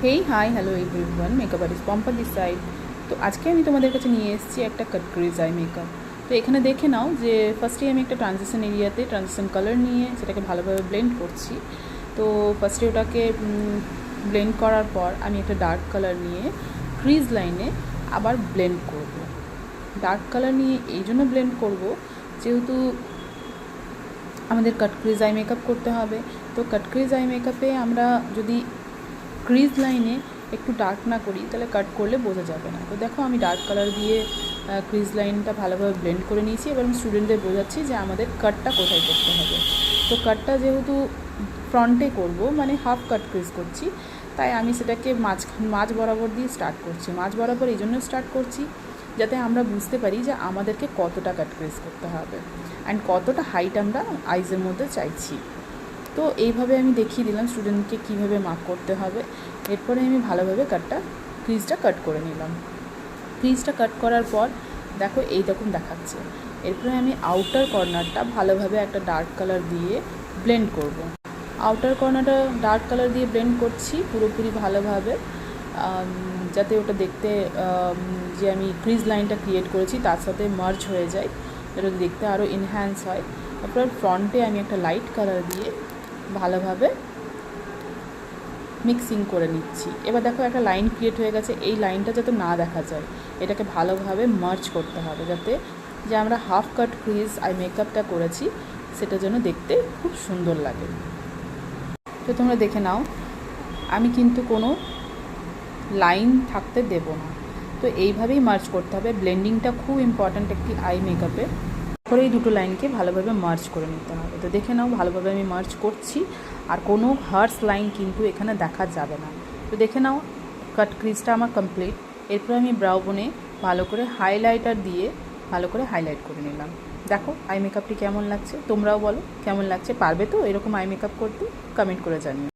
Hey hi hello everyone, makeup artist Pampa this side. তো আজকে আমি তোমাদের কাছে নিয়ে এসেছি একটা কাট ক্রিজ আই মেকআপ। তো এখানে দেখে নাও যে ফার্স্টেই আমি একটা ট্রানজিশন এরিয়াতে ট্রানজিশন কালার নিয়ে সেটাকে ভালোভাবে ব্লেন্ড করছি। তো ফার্স্টে ওটাকে ব্লেন্ড করার পর আমি একটা ডার্ক কালার নিয়ে ক্রিজ লাইনে আবার ব্লেন্ড করব। ডার্ক কালার নিয়ে এই জন্য ব্লেন্ড করব যেহেতু আমাদের কাট ক্রিজ আই মেকআপ করতে হবে। তো কাট ক্রিজ আই মেকআপে আমরা যদি ক্রিজ লাইনে একটু ডার্ক না করি তাহলে কাট করলে বোঝা যাবে না। তো দেখো আমি ডার্ক কালার দিয়ে ক্রিজ লাইনটা ভালোভাবে ব্লেন্ড করে নিয়েছি। এবার আমি স্টুডেন্টদের বোঝাচ্ছি যে আমাদের কাটটা কোথায় করতে হবে। তো কাটটা যেহেতু ফ্রন্টে করব, মানে হাফ কাট ক্রিজ করছি, তাই আমি সেটাকে মাঝ বরাবর দিয়ে স্টার্ট করছি। মাঝ বরাবর এই জন্য স্টার্ট করছি যাতে আমরা বুঝতে পারি যে আমাদেরকে কতটা কাট ক্রিজ করতে হবে অ্যান্ড কতটা হাইট আমরা আইজের মধ্যে চাইছি। তো এইভাবে আমি দেখিয়ে দিলাম স্টুডেন্টকে কীভাবে মার্ক করতে হবে। এরপরে আমি ভালোভাবে ক্রিজটা কাট করে নিলাম। ক্রিজটা কাট করার পর দেখো এইরকম দেখাচ্ছে। এরপরে আমি আউটার কর্নারটা ভালোভাবে একটা ডার্ক কালার দিয়ে ব্লেন্ড করব। আউটার কর্নারটা ডার্ক কালার দিয়ে ব্লেন্ড করছি পুরোপুরি ভালোভাবে, যাতে ওটা দেখতে যে আমি ক্রিজ লাইনটা ক্রিয়েট করেছি তার সাথে মার্জ হয়ে যায়, যাতে দেখতে আরও এনহ্যান্স হয়। তারপর ফ্রন্টে আমি একটা লাইট কালার দিয়ে ভালোভাবে মিক্সিং করে নিচ্ছি। এবার দেখো একটা লাইন ক্রিয়েট হয়ে গেছে। এই লাইনটা যাতে না দেখা যায় এটাকে ভালোভাবে মার্জ করতে হবে, যাতে যে আমরা হাফ কাট ক্রিজ আই মেকআপটা করেছি সেটা যেন দেখতে খুব সুন্দর লাগে। তো তোমরা দেখে নাও আমি কিন্তু কোনো লাইন থাকতে দেব না। তো এইভাবেই মার্জ করতে হবে। ব্লেন্ডিংটা খুব ইম্পর্ট্যান্ট একটি আই মেকআপে। তারপরে এই দুটো লাইনকে ভালোভাবে মার্জ করে নিতে হবে। তো দেখে নাও ভালোভাবে আমি মার্জ করছি, আর কোনো হার্স লাইন কিন্তু এখানে দেখা যাবে না। তো দেখে নাও কাট ক্রিজটা আমার কমপ্লিট। এরপরে আমি ব্রাউ বোনে ভালো করে হাইলাইটার দিয়ে ভালো করে হাইলাইট করে নিলাম। দেখো আই মেকআপটি কেমন লাগছে, তোমরাও বলো কেমন লাগছে। পারবে তো এরকম আই মেকআপ করতে? কমেন্ট করে জানিও।